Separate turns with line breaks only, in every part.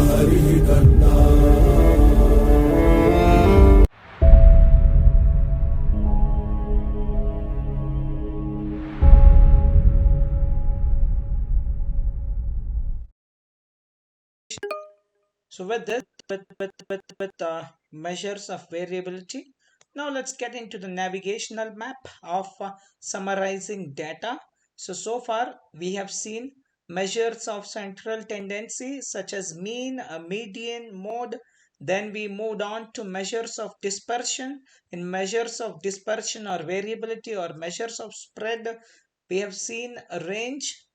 हरिः कर्ता।
So with this, with measures of variability, now let's get into the navigational map of summarizing data. So far we have seen measures of central tendency such as mean, median, mode. Then we moved on to measures of dispersion. In measures of dispersion or variability or measures of spread, we have seen a range,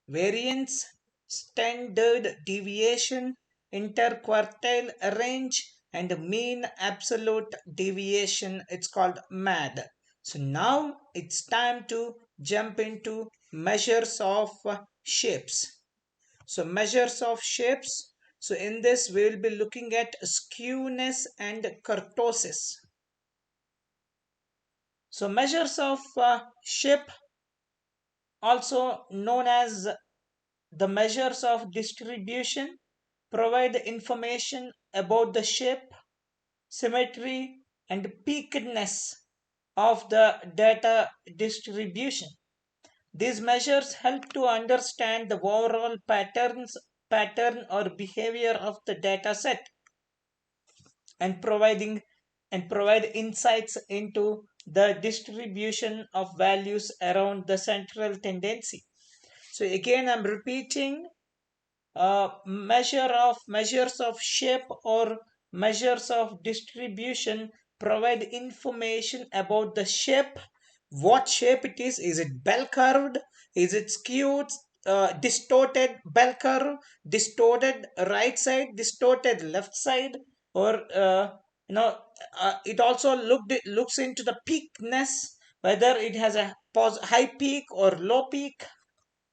variance, standard deviation, interquartile range, and mean absolute deviation. It's called MAD. So now it's time to jump into measures of shapes. So measures of shapes. So in this we will be looking at skewness and kurtosis. So measures of shape, also known as the measures of distribution, provide information about the shape, symmetry, and peakedness of the data distribution. These measures help to understand the overall pattern or behavior of the data set and provide insights into the distribution of values around the central tendency. So again, I'm repeating, measures of shape or measures of distribution provide information about the shape, what shape it is it bell curved, is it skewed, distorted bell curve, distorted right side, distorted left side, or you know it also looks into the peakness, whether it has a high peak or low peak.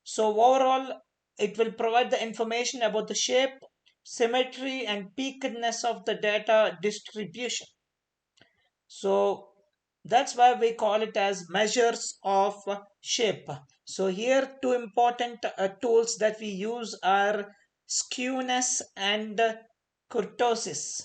So overall, it will provide the information about the shape, symmetry, and peakedness of the data distribution. So that's why we call it as measures of shape. So here two important tools that we use are skewness and kurtosis.